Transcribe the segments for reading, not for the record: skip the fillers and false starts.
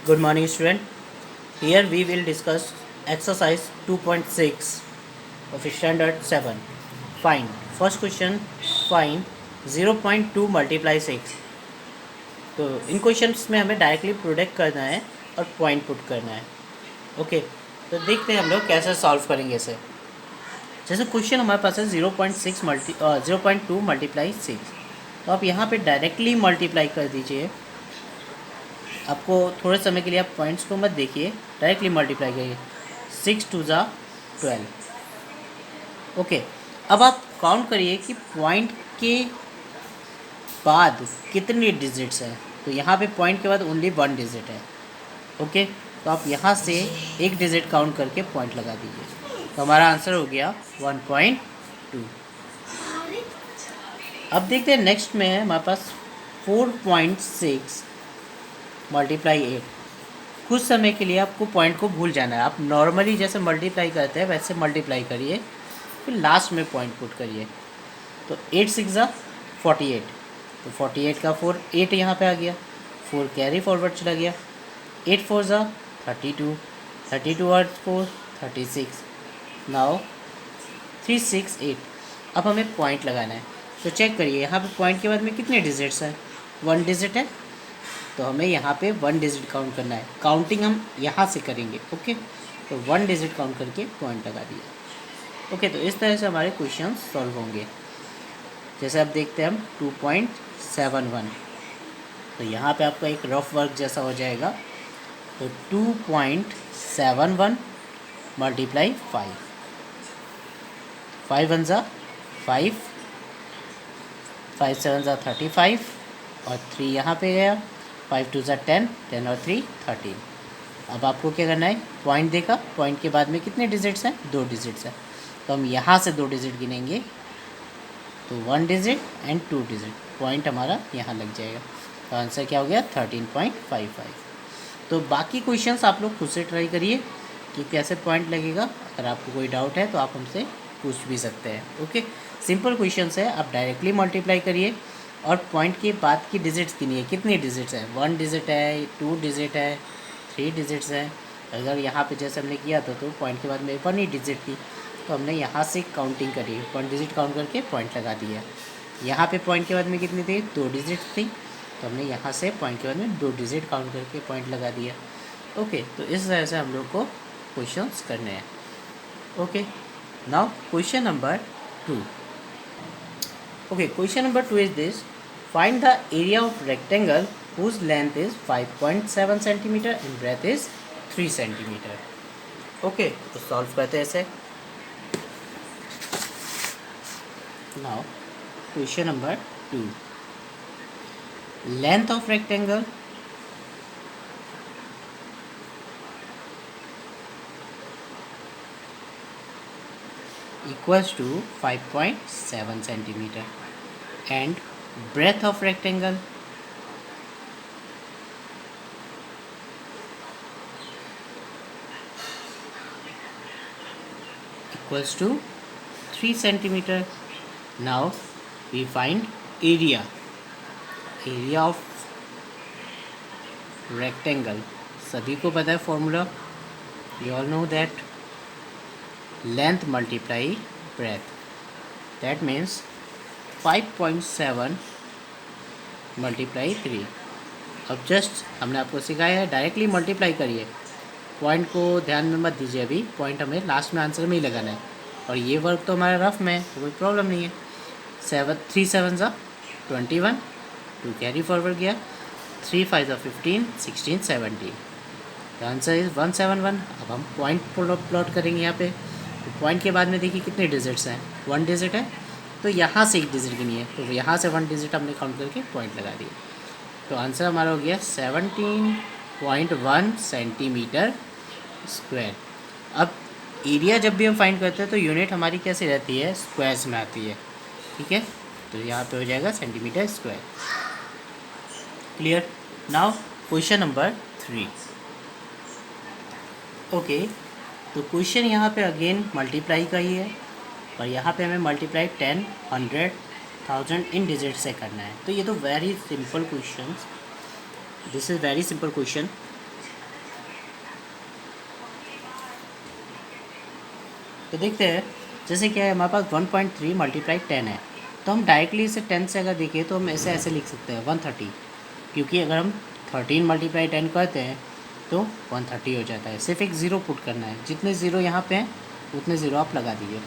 Good morning, student. Here we will discuss exercise 2.6 of standard 7. Find. First question, find 0.2 multiply 6. तो इन questions में हमें directly product करना है और पॉइंट पुट करना है. ओके, तो देखते हैं हम लोग कैसे सॉल्व करेंगे इसे. जैसे क्वेश्चन हमारे पास है 0.2 मल्टीप्लाई 6. तो आप यहाँ पे डायरेक्टली मल्टीप्लाई कर दीजिए. आपको थोड़े समय के लिए आप पॉइंट्स को मत देखिए, डायरेक्टली मल्टीप्लाई करिए. 6 2 ज़ा 12. ओके, अब आप काउंट करिए कि पॉइंट के बाद कितने डिजिट्स हैं. तो यहाँ पे पॉइंट के बाद ओनली 1 डिजिट है. ओके, तो आप यहाँ से एक डिजिट काउंट करके पॉइंट लगा दीजिए. तो हमारा आंसर हो गया 1.2. अब देखते हैं नेक्स्ट में है हमारे पास 4.6 मल्टीप्लाई 8. कुछ समय के लिए आपको पॉइंट को भूल जाना है. आप नॉर्मली जैसे मल्टीप्लाई करते हैं वैसे मल्टीप्लाई करिए, फिर लास्ट में पॉइंट पुट करिए. तो 8 6 ज़ा 48. तो 48 का 4 8 यहाँ पे आ गया, 4 कैरी फॉरवर्ड चला गया. 8 4 ज़ा 32, 32 और 4 36. नाउ 3 6 8. अब हमें पॉइंट लगाना है. तो चेक करिए यहाँ पे पॉइंट के बाद में कितने डिजिट्स हैं. 1 डिजिट है, तो हमें यहाँ पे 1 डिजिट काउंट करना है. काउंटिंग हम यहाँ से करेंगे. ओके, तो 1 डिजिट काउंट करके पॉइंट लगा दिया. ओके, तो इस तरह से हमारे क्वेश्चन सॉल्व होंगे. जैसे अब देखते हैं हम 2.71. तो यहाँ पे आपका एक रफ वर्क जैसा हो जाएगा. तो 2.71 मल्टीप्लाई 5. 5 1 ज़ा 5, 5 7 ज़ा 35 और 3 यहाँ पे गया. 5 2 ज़ा 10, 10 और 3 13. अब आपको क्या करना है, पॉइंट देखा, पॉइंट के बाद में कितने डिजिट्स हैं, 2 डिजिट्स हैं. तो हम यहाँ से 2 डिजिट गिनेंगे. तो 1 डिजिट एंड 2 डिजिट, पॉइंट हमारा यहाँ लग जाएगा. तो आंसर क्या हो गया 13.55. तो बाकी क्वेश्चंस आप लोग खुद से ट्राई करिए कि कैसे पॉइंट लगेगा. अगर आपको कोई डाउट है तो आप हमसे पूछ भी सकते हैं. ओके, सिंपल क्वेश्चंस है. आप डायरेक्टली मल्टीप्लाई करिए और पॉइंट के बाद की डिजिट्स गिनिए, कितनी डिजिट्स हैं. 1 डिजिट है, 2 डिजिट है, 3 डिजिट्स हैं. अगर यहाँ पे जैसे हमने किया था तो पॉइंट के बाद में 1 ही डिजिट थी, तो हमने यहाँ से काउंटिंग करी, 1 डिजिट काउंट करके पॉइंट लगा दिया. यहाँ पे पॉइंट के बाद में कितनी थी, 2 डिजिट थी, तो हमने यहाँ से पॉइंट के बाद में 2 डिजिट काउंट करके पॉइंट लगा दिया. ओके, तो इस तरह से हम लोग को क्वेश्चंस करने हैं. Okay, now question number 2. Okay, question number 2 is this. Find the area of rectangle whose length is 5.7 centimeter and breadth is 3 centimeter. Okay, तो solve करते हैं इसे. Now, question number 2. Length of rectangle equals to 5.7 centimeter and breadth of rectangle equals to 3 centimeter. Now we find area of rectangle. सभी को पता है formula. You all know that length multiply breadth. That means 5.7 multiply 3. अब just हमने आपको सिखाया है directly multiply करिए. पॉइंट को ध्यान में मत दीजिए, अभी पॉइंट हमें लास्ट में आंसर में ही लगाना है. और ये वर्क तो हमारा रफ में है, तो कोई प्रॉब्लम नहीं है. 3 7 ज़ा 21, 2 कैरी फॉरवर्ड गया, 3 5 ज़ा 15, 16 17. The answer is 171. अब हम पॉइंट प्लॉट करेंगे यहाँ पे. तो पॉइंट के बाद में देखिए कितने डिजिट्स हैं, 1 डिजिट है, तो यहाँ से एक डिजिट गिनिए. तो यहाँ से 1 डिजिट हमने काउंट करके पॉइंट लगा दिया. तो आंसर हमारा हो गया 17.1 सेंटीमीटर स्क्वायर. अब एरिया जब भी हम फाइंड करते हैं तो यूनिट हमारी कैसे रहती है, स्क्वायर्स में आती है. ठीक है, तो यहाँ पे हो जाएगा centimetre square. Clear. Now question number 3. Okay, तो क्वेश्चन यहाँ पे अगेन मल्टीप्लाई का ही है, और यहाँ पे हमें मल्टीप्लाई 10 100 1000 इन डिजिट से करना है. तो ये तो very simple question. This is very simple question. तो देखते हैं, जैसे क्या है हमारे पास 1.3 मल्टीप्लाई 10 है, तो हम डायरेक्टली इसे 10 से अगर देखें तो हम ऐसे लिख सकते हैं 130, क्योंकि अगर हम 13 मल्टीप्लाई 10 करते हैं तो 130 हो जाता है। सिर्फ एक ज़ीरो पुट करना है, जितने ज़ीरो यहाँ पे हैं उतने ज़ीरो आप लगा दीजिए।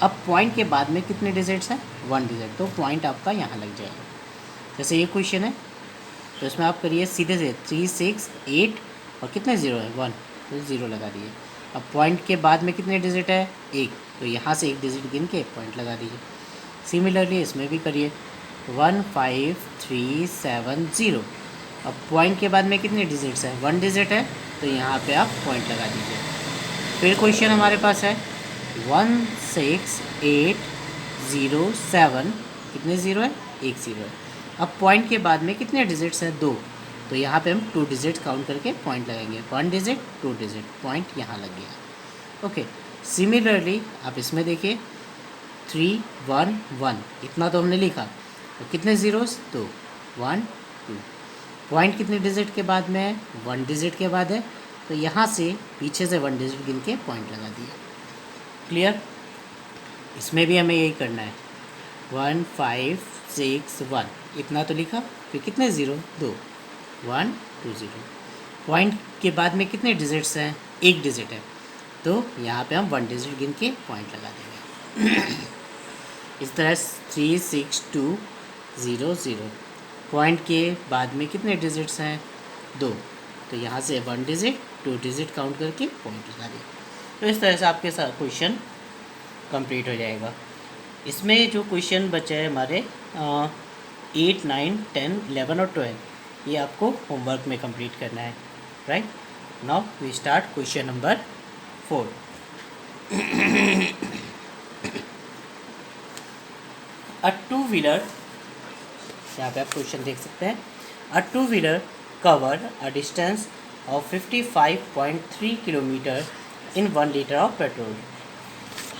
अब पॉइंट के बाद में कितने डिजिट्स हैं, 1 डिजिट, तो पॉइंट आपका यहाँ लग जाएगा। जैसे ये क्वेश्चन है तो इसमें आप करिए सीधे से 3, 6, 8 और कितने ज़ीरो है 1, तो ज़ीरो लगा दिए। अब पॉइंट के बाद में कितने डिजिट है 1, तो यहाँ से एक डिजिट गिन के पॉइंट लगा दीजिए। सिमिलरली इसमें भी करिए 1, 5, 3, 7, 0। अब पॉइंट के बाद में कितने डिजिट्स हैं, 1 डिजिट है, तो यहाँ पे आप पॉइंट लगा दीजिए। फिर क्वेश्चन हमारे पास है 1, 6, 8, 0, 7, कितने ज़ीरो है, एक ज़ीरो है। अब पॉइंट के बाद में कितने डिजिट्स हैं 2, तो यहाँ पे हम 2 डिजिट काउंट करके पॉइंट लगाएंगे। 1 डिजिट 2 डिजिट, पॉइंट यहाँ लग गया। ओके, सिमिलरली आप इसमें देखिए 3, 1, 1, इतना तो हमने लिखा, तो कितने ज़ीरोस 2, 1, 2। पॉइंट कितने डिजिट के बाद में है, 1 डिजिट के बाद है, तो यहाँ से पीछे से 1 डिजिट गिन के पॉइंट लगा दिया। क्लियर? इसमें भी हमें यही करना है 1, 5, 6, 1, इतना तो लिखा, फिर कितने ज़ीरो 2, 1, 2 0। पॉइंट के बाद में कितने डिजिट्स हैं, एक डिजिट है, तो यहाँ पे हम 1 डिजिट गिन के पॉइंट लगा देंगे। इस तरह 3, 6, 2, 0, 0। पॉइंट के बाद में कितने डिजिट्स हैं 2, तो यहाँ से 1 डिजिट 2 डिजिट काउंट करके पॉइंट लगा दें। तो इस तरह से आपके साथ क्वेश्चन कंप्लीट हो जाएगा। इसमें जो क्वेश्चन बचे हैं हमारे 8, 9, 10, 11 और 12, ये आपको होमवर्क में कंप्लीट करना है, right. Now we start question number 4। A two wheeler, यहाँ पे आप क्वेश्चन देख सकते हैं। A two wheeler cover a distance of 55.3 kilometre in 1 liter of petrol.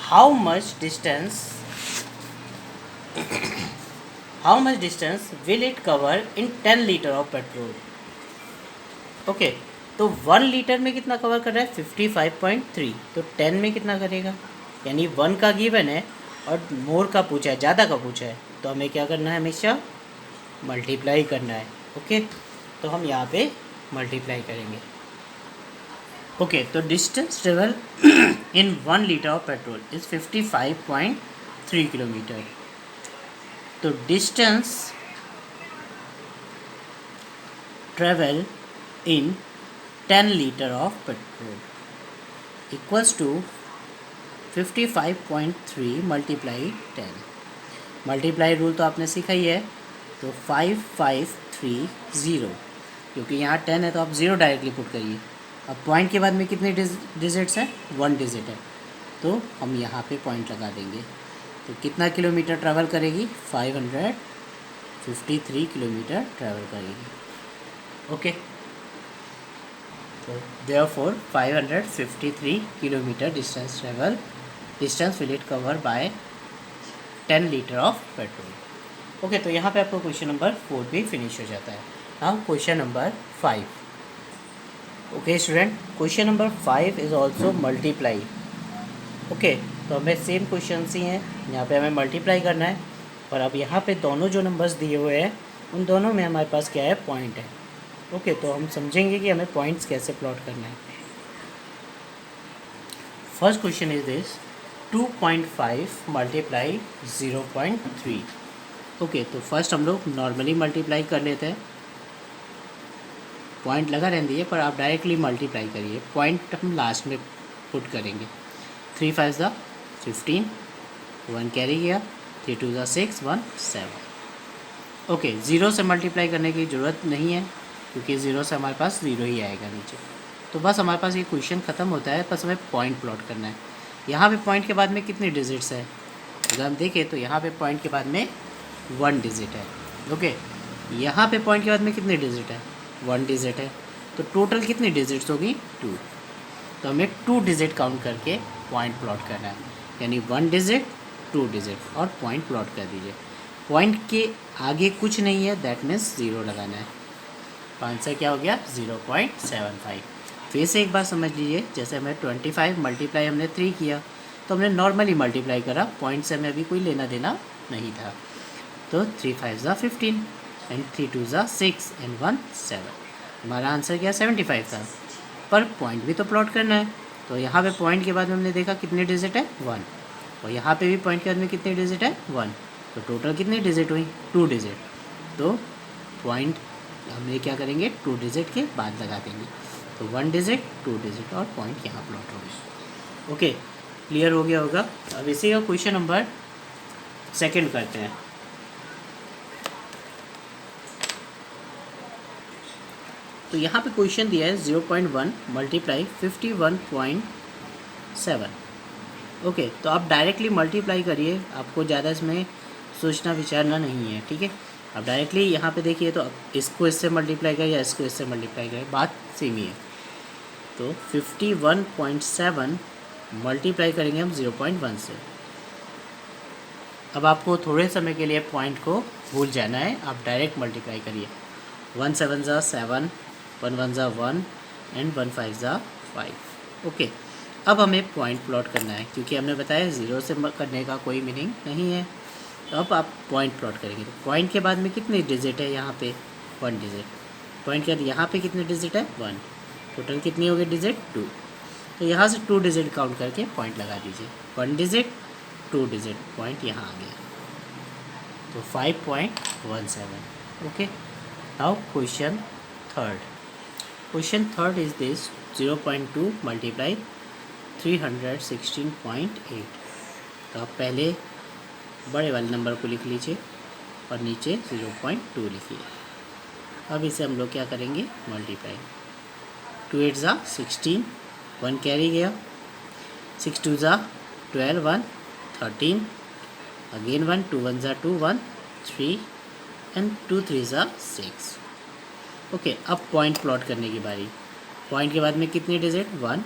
How much distance will it cover in 10 liter of petrol? Okay, तो 1 litre में कितना cover कर रहा है 55.3, तो 10 में कितना करेगा, यानी 1 का गिवन है और मोर का पूछा है, ज़्यादा का पूछा है, तो हमें क्या करना है, हमेशा मल्टीप्लाई करना है। ओके, तो हम यहाँ पे मल्टीप्लाई करेंगे। ओके, तो distance travel in 1 litre of petrol is 55.3 kilometre. तो distance travel in 10 litre of petrol equals to 55.3 multiply 10। Multiply rule तो आपने सीखा ही है, तो 5530, क्योंकि यहाँ 10 है तो आप 0 डायरेक्टली पुट करिए। अब पॉइंट के बाद में कितने डिजिट्स हैं, 1 डिजिट है, तो हम यहाँ पे पॉइंट लगा देंगे। तो कितना किलोमीटर ट्रैवल करेगी, 553 किलोमीटर ट्रैवल करेगी। ओके, तो therefore 553 kilometre distance will it cover by 10 litre of petrol. Okay, तो यहाँ पे आपको क्वेश्चन नंबर 4 भी फिनिश हो जाता है। Now question number 5। Okay student, question number 5 is also multiply. Okay, तो हमें सेम क्वेश्चन ही हैं, यहाँ पे हमें मल्टीप्लाई करना है, और अब यहाँ पे दोनों जो नंबर्स दिए हुए हैं उन दोनों में हमारे पास क्या है, पॉइंट है। ओके, तो हम समझेंगे कि हमें पॉइंट्स कैसे प्लॉट करना है। First question is this 2.5 multiply 0.3। Okay, तो फर्स्ट हम लोग नॉर्मली मल्टीप्लाई कर लेते हैं, पॉइंट लगा रहने दीजिए, पर आप डायरेक्टली मल्टीप्लाई करिए, पॉइंट हम लास्ट में पुट करेंगे। 3 5 15, 1 कैरी गया, 3 2 6, 1 7। ओके, ज़ीरो से मल्टीप्लाई करने की ज़रूरत नहीं है, क्योंकि ज़ीरो से हमारे पास ज़ीरो ही आएगा नीचे। तो बस हमारे पास ये क्वेश्चन ख़त्म होता है, बस हमें पॉइंट प्लॉट करना है। यहाँ पे पॉइंट के बाद में कितने डिजिट्स है, अगर हम देखें तो यहाँ पे पॉइंट के बाद में 1 डिजिट है। ओके, यहाँ पे पॉइंट के बाद में कितने डिजिट है, 1 डिजिट है, तो टोटल कितनी डिजिट्स होगी 2। तो हमें 2 डिजिट काउंट करके पॉइंट प्लॉट करना है, यानी 1 डिजिट 2 डिजिट और पॉइंट प्लॉट कर दीजिए। पॉइंट के आगे कुछ नहीं है, दैट मीन्स 0 लगाना है। तो आंसर क्या हो गया, 0.75। फिर से एक बार समझ लीजिए, जैसे हमें 25 मल्टीप्लाई हमने 3 किया, तो हमने नॉर्मली मल्टीप्लाई करा, पॉइंट से हमें अभी कोई लेना देना नहीं था। तो 3 5 ज़ा 15 एंड 3 2 ज़ा 6 एंड 1 7। हमारा आंसर क्या 75 था। पर पॉइंट भी तो प्लॉट करना है, तो यहाँ पे पॉइंट के बाद में हमने देखा कितने डिजिट है 1, और यहाँ पे भी पॉइंट के बाद में कितने डिजिट है 1, तो टोटल कितनी डिजिट हुई 2 डिजिट। तो पॉइंट हम ये क्या करेंगे 2 डिजिट के बाद लगा देंगे, तो 1 डिजिट 2 डिजिट और पॉइंट यहाँ प्लॉट होगी। ओके, क्लियर हो गया होगा। अब इसी का क्वेश्चन नंबर सेकंड करते हैं। तो यहाँ पे क्वेश्चन दिया है 0.1 मल्टीप्लाई 51.7। ओके, तो आप डायरेक्टली मल्टीप्लाई करिए, आपको ज़्यादा इसमें सोचना विचारना नहीं है, ठीक है। अब डायरेक्टली यहाँ पे देखिए, तो इसको इससे मल्टीप्लाई करें या इसको इससे मल्टीप्लाई करें, बात सेम ही है। तो 51.7 मल्टीप्लाई करेंगे हम 0.1 से। अब आपको थोड़े समय के लिए पॉइंट को भूल जाना है, आप डायरेक्ट मल्टीप्लाई करिए। 1 7 ज़ा 7, 1 1 ज़ा 1 एंड 1 5 ज़ा 5। ओके, अब हमें पॉइंट प्लॉट करना है, क्योंकि हमने बताया ज़ीरो से करने का कोई मीनिंग नहीं है। तो अब आप पॉइंट प्लॉट करेंगे, तो पॉइंट के बाद में कितने डिजिट है यहाँ पे 1 डिजिट, पॉइंट के बाद यहाँ पे कितने डिजिट है 1, टोटल कितनी हो गई डिजिट 2। तो यहाँ से 2 डिजिट काउंट करके पॉइंट लगा दीजिए, 1 डिजिट 2 डिजिट, पॉइंट यहाँ आ गया, तो 5.17। Okay, now question third. Question third is this 0.2 multiply 316.8। तो आप पहले बड़े वाले नंबर को लिख लीजिए और नीचे 0.2 लिखिए। अब इसे हम लोग क्या करेंगे मल्टीप्लाई, 2 8 ज़ा 16, 1 कैरी गया, 6 2 ज़ा 12, 1 13, अगेन 1, 2 1 ज़ा 2, 1 3 एंड 2 3 ज़ा 6। ओके, अब पॉइंट प्लॉट करने की बारी। पॉइंट के बाद में कितने डिजिट 1,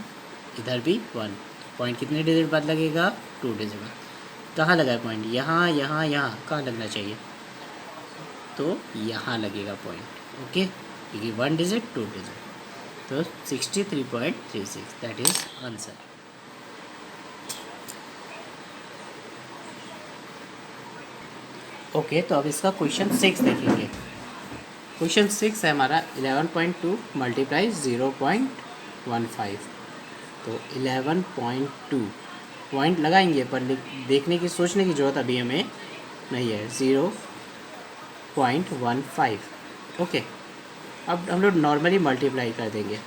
इधर भी 1, पॉइंट कितने डिजिट बाद लगेगा 2 डिजिट बाद। कहाँ लगा है पॉइंट, यहाँ यहाँ यहाँ, कहाँ लगना चाहिए, तो यहाँ लगेगा पॉइंट। ओके, क्योंकि 1 डिजिट 2 डिजिट, तो 63.36 दैट इज आंसर। ओके, तो अब इसका क्वेश्चन 6 देखेंगे। क्वेश्चन 6 है हमारा 11.2 मल्टीप्लाई 0.15। तो 11.2 पॉइंट लगाएंगे, पर देखने की सोचने की ज़रूरत अभी हमें नहीं है, 0.15। ओके, अब हम लोग नॉर्मली मल्टीप्लाई कर देंगे।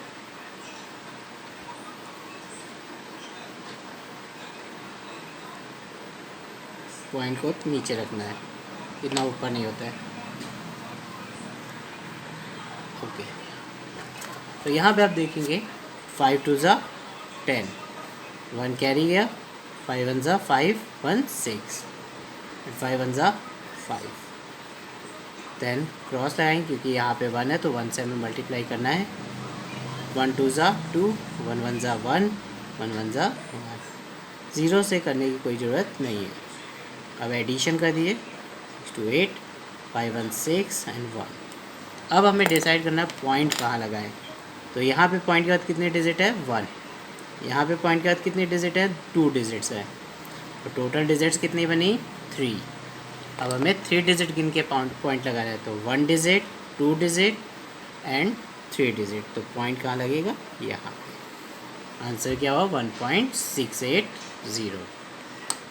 पॉइंट को नीचे रखना है, इतना ऊपर नहीं होता है। ओके, तो यहाँ पे आप देखेंगे 5 2 ज़ा 10, 1 कैरी गया, 5 1 ज़ा 5, 1 6, 5 1 ज़ा 5। देन क्रॉस लगाएंगे, क्योंकि यहाँ पे 1 है तो 1 से हमें मल्टीप्लाई करना है। 1 2 ज़ा 2, 1 1 ज़ा 1, 1 1 ज़ा 1। ज़ीरो से करने की कोई ज़रूरत नहीं है। अब एडिशन कर दिए, 6 2 8, 5 1 6 एंड 1। अब हमें डिसाइड करना है पॉइंट कहाँ लगाएं। तो यहाँ पे पॉइंट के बाद कितने डिजिट है 1, यहाँ पे पॉइंट के बाद कितने डिजिट है 2 डिजिट्स है, तो टोटल डिजिट्स कितनी बनी 3। अब हमें 3 डिजिट गिन के पॉइंट लगाना है, तो 1 डिजिट 2 डिजिट एंड 3 डिजिट, तो पॉइंट कहाँ लगेगा यहाँ। आंसर क्या हुआ 1.680।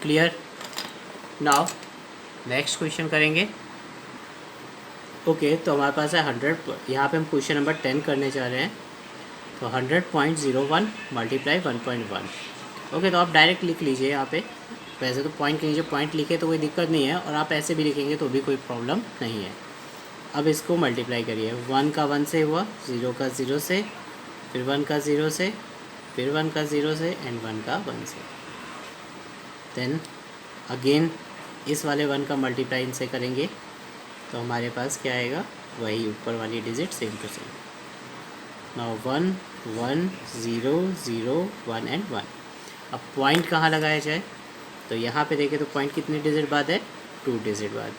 क्लियर। नाउ नेक्स्ट क्वेश्चन करेंगे। ओके, तो हमारे पास है 100, यहाँ पे हम क्वेश्चन नंबर 10 करने जा रहे हैं। तो 100.01 मल्टीप्लाई 1.1। ओके, तो आप डायरेक्ट लिख लीजिए यहाँ पे, वैसे तो पॉइंट के नीचे पॉइंट लिखे तो कोई दिक्कत नहीं है, और आप ऐसे भी लिखेंगे तो भी कोई प्रॉब्लम नहीं है। अब इसको मल्टीप्लाई करिए, 1 का 1 से हुआ, 0 का 0 से, फिर 1 का 0 से, फिर 1 का 0 से एंड 1 का 1 से। देन अगेन इस वाले 1 का मल्टीप्लाई इनसे करेंगे, तो हमारे पास क्या आएगा, वही ऊपर वाली digit same to same. Now 1 1 0 0 1 and 1। अब पॉइंट कहाँ लगाया जाए, तो यहाँ पे देखें तो पॉइंट कितने डिजिट बाद है 2 डिजिट बाद,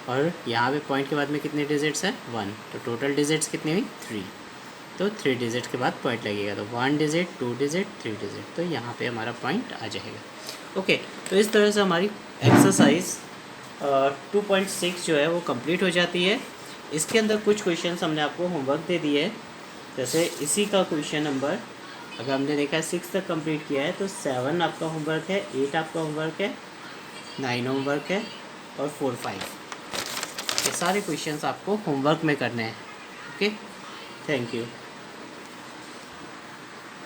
और यहाँ पे पॉइंट के बाद में कितने डिजिट्स हैं 1, तो टोटल डिजिट्स कितनी हुई 3। तो 3 डिजिट के बाद पॉइंट लगेगा, तो 1 डिजिट, 2 डिजिट, 3 डिजिट, तो यहाँ पे हमारा पॉइंट आ जाएगा। ओके, तो इस तरह से हमारी एक्सरसाइज 2.6 जो है वो कंप्लीट हो जाती है। इसके अंदर कुछ क्वेश्चंस हमने आपको होमवर्क दे दिए है, जैसे इसी का क्वेश्चन नंबर अगर हमने देखा है 6 तक कंप्लीट किया है तो 7 आपका होमवर्क है, 8 आपका होमवर्क है, 9 होमवर्क है और 4, 5, ये सारे क्वेश्चंस आपको होमवर्क में करने हैं। Okay, thank you.